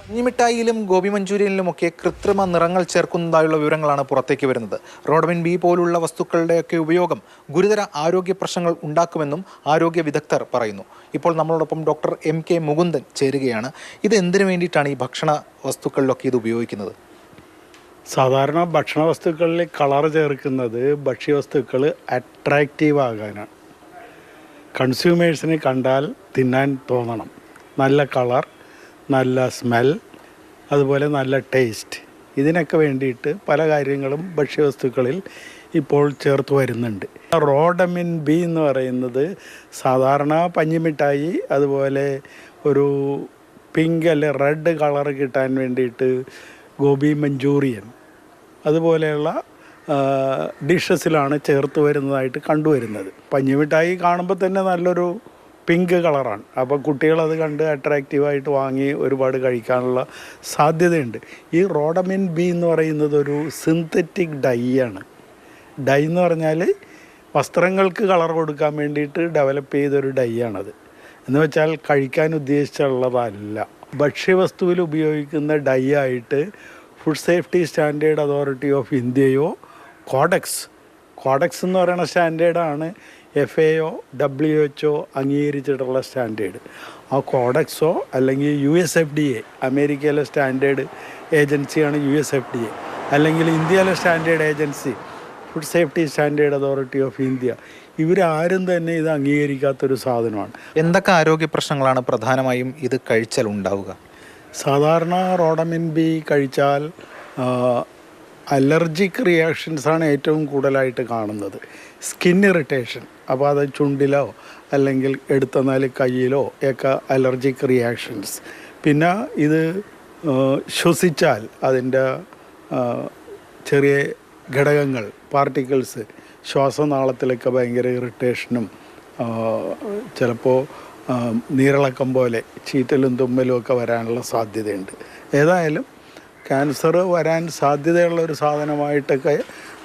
കുഞ്ഞിമിഠായിയിലും ഗോപി മഞ്ചൂരിയനിലുമൊക്കെ കൃത്രിമ നിറങ്ങൾ ചേർക്കുന്നതായുള്ള വിവരങ്ങളാണ് പുറത്തേക്ക് വരുന്നത്. റോഡമിൻ ബി പോലുള്ള വസ്തുക്കളുടെയൊക്കെ ഉപയോഗം ഗുരുതര ആരോഗ്യ പ്രശ്നങ്ങൾ ഉണ്ടാക്കുമെന്നും ആരോഗ്യ വിദഗ്ധർ പറയുന്നു. ഇപ്പോൾ നമ്മളോടൊപ്പം ഡോക്ടർ MK മുകുന്ദൻ ചേരുകയാണ്. ഇത് എന്തിനു വേണ്ടിയിട്ടാണ് ഈ ഭക്ഷണ വസ്തുക്കളിലൊക്കെ ഇത് ഉപയോഗിക്കുന്നത്? സാധാരണ ഭക്ഷണ വസ്തുക്കളിൽ കളർ ചേർക്കുന്നത് ഭക്ഷ്യവസ്തുക്കൾ അട്രാക്റ്റീവ് ആകാനാണ്. കൺസ്യൂമേഴ്സിന് കണ്ടാൽ തിന്നാൻ തോന്നണം. നല്ല കളർ, നല്ല സ്മെൽ, അതുപോലെ നല്ല ടേസ്റ്റ്, ഇതിനൊക്കെ വേണ്ടിയിട്ട് പല കാര്യങ്ങളും ഭക്ഷ്യവസ്തുക്കളിൽ ഇപ്പോൾ ചേർത്ത് വരുന്നുണ്ട്. റോഡമിൻ ബി എന്ന് പറയുന്നത് സാധാരണ പഞ്ഞിമിഠായി, അതുപോലെ ഒരു പിങ്ക് അല്ലെ റെഡ് കളർ കിട്ടാൻ വേണ്ടിയിട്ട് ഗോപി മഞ്ചൂറിയൻ അതുപോലെയുള്ള ഡിഷസിലാണ് ചേർത്ത് വരുന്നതായിട്ട് കണ്ടുവരുന്നത്. പഞ്ഞിമിഠായി കാണുമ്പോൾ തന്നെ നല്ലൊരു പിങ്ക് കളറാണ്. അപ്പോൾ കുട്ടികളത് കണ്ട് അട്രാക്റ്റീവായിട്ട് വാങ്ങി ഒരുപാട് കഴിക്കാനുള്ള സാധ്യതയുണ്ട്. ഈ റോഡമിൻ ബി എന്ന് പറയുന്നത് ഒരു സിന്തറ്റിക് ഡൈ ആണ്. ഡൈ എന്ന് പറഞ്ഞാൽ വസ്ത്രങ്ങൾക്ക് കളർ കൊടുക്കാൻ വേണ്ടിയിട്ട് ഡെവലപ്പ് ചെയ്തൊരു ഡൈ ആണത്. എന്ന് വെച്ചാൽ കഴിക്കാൻ ഉദ്ദേശിച്ചുള്ളതല്ല. ഭക്ഷ്യവസ്തുവിൽ ഉപയോഗിക്കുന്ന ഡൈ ആയിട്ട് food safety standard authority of ഇന്ത്യയോ കോഡക്സ് എന്ന് പറയുന്ന സ്റ്റാൻഡേർഡാണ് FAO WHO അംഗീകരിച്ചിട്ടുള്ള സ്റ്റാൻഡേർഡ്. ആ കോഡക്സോ അല്ലെങ്കിൽ USFDA, അമേരിക്കയിലെ സ്റ്റാൻഡേർഡ് ഏജൻസിയാണ് USFDA, അല്ലെങ്കിൽ ഇന്ത്യയിലെ standard agency food safety standard authority of India, ഇവരാരും തന്നെ ഇത് അംഗീകരിക്കാത്തൊരു സാധനമാണ്. എന്തൊക്കെ ആരോഗ്യ പ്രശ്നങ്ങളാണ് പ്രധാനമായും ഇത് കഴിച്ചാൽ ഉണ്ടാവുക? സാധാരണ റോഡമിൻ ബി കഴിച്ചാൽ അലർജിക് റിയാക്ഷൻസാണ് ഏറ്റവും കൂടുതലായിട്ട് കാണുന്നത്. സ്കിൻ ഇറിറ്റേഷൻ, അപ്പോൾ അത് ചുണ്ടിലോ അല്ലെങ്കിൽ എടുത്തെന്നാൽ കയ്യിലോ ഒക്കെ അലർജിക് റിയാക്ഷൻസ്. പിന്നെ ഇത് ശ്വസിച്ചാൽ അതിൻ്റെ ചെറിയ ഘടകങ്ങൾ, പാർട്ടിക്കിൾസ് ശ്വാസനാളത്തിലൊക്കെ ഭയങ്കര ഇറിറ്റേഷനും ചിലപ്പോൾ നീരിളക്കം പോലെ ചീറ്റലും തുമ്മലും ഒക്കെ വരാനുള്ള സാധ്യതയുണ്ട്. ഏതായാലും ക്യാൻസർ വരാൻ സാധ്യതയുള്ള ഒരു സാധനമായിട്ടൊക്കെ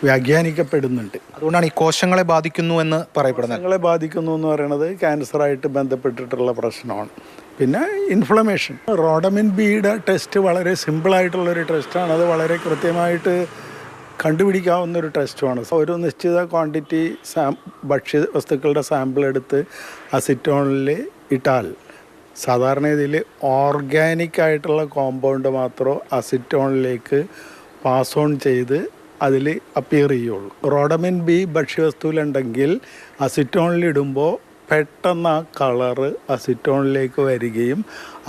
വ്യാഖ്യാനിക്കപ്പെടുന്നുണ്ട്. അതുകൊണ്ടാണ് ഈ കോശങ്ങളെ ബാധിക്കുന്നു എന്ന് പറയപ്പെടുന്നത്. കോശങ്ങളെ ബാധിക്കുന്നു എന്ന് പറയുന്നത് ക്യാൻസറായിട്ട് ബന്ധപ്പെട്ടിട്ടുള്ള പ്രശ്നമാണ്. പിന്നെ ഇൻഫ്ലമേഷൻ. റോഡമിൻ ബിയുടെ ടെസ്റ്റ് വളരെ സിമ്പിളായിട്ടുള്ളൊരു ടെസ്റ്റാണ്. അത് വളരെ കൃത്യമായിട്ട് കണ്ടുപിടിക്കാവുന്നൊരു ടെസ്റ്റുമാണ്. ഒരു നിശ്ചിത ക്വാണ്ടിറ്റി ഭക്ഷ്യവസ്തുക്കളുടെ സാമ്പിൾ എടുത്ത് അസിറ്റോണിൽ ഇട്ടാൽ, സാധാരണ ഇതിൽ ഓർഗാനിക് ആയിട്ടുള്ള കോമ്പൗണ്ട് മാത്രമേ അസിറ്റോണിലേക്ക് പാസ് ഓൺ ചെയ്ത് അതിൽ അപ്പിയർ ചെയ്യുള്ളൂ. റോഡമിൻ ബി ഭക്ഷ്യവസ്തുവിലുണ്ടെങ്കിൽ അസിറ്റോണിലിടുമ്പോൾ പെട്ടെന്ന് ആ കളറ് അസിറ്റോണിലേക്ക് വരികയും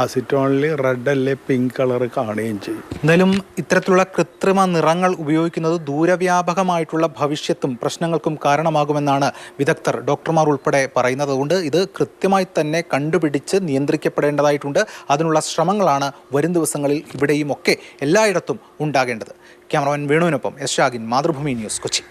അസിറ്റോണിൽ റെഡ് അല്ലെ പിങ്ക് കളർ കാണുകയും ചെയ്യും. എന്തായാലും ഇത്തരത്തിലുള്ള കൃത്രിമ നിറങ്ങൾ ഉപയോഗിക്കുന്നത് ദൂരവ്യാപകമായിട്ടുള്ള ഭവിഷ്യത്തും പ്രശ്നങ്ങൾക്കും കാരണമാകുമെന്നാണ് വിദഗ്ധർ, ഡോക്ടർമാർ ഉൾപ്പെടെ പറയുന്നത്. അതുകൊണ്ട് ഇത് കൃത്യമായി തന്നെ കണ്ടുപിടിച്ച് നിയന്ത്രിക്കപ്പെടേണ്ടതായിട്ടുണ്ട്. അതിനുള്ള ശ്രമങ്ങളാണ് വരും ദിവസങ്ങളിൽ ഇവിടെയും ഒക്കെ എല്ലായിടത്തും ഉണ്ടാകേണ്ടത്. ക്യാമറമാൻ വേണുവിനൊപ്പം S. ഷാഗിൻ, മാതൃഭൂമി ന്യൂസ്, കൊച്ചി.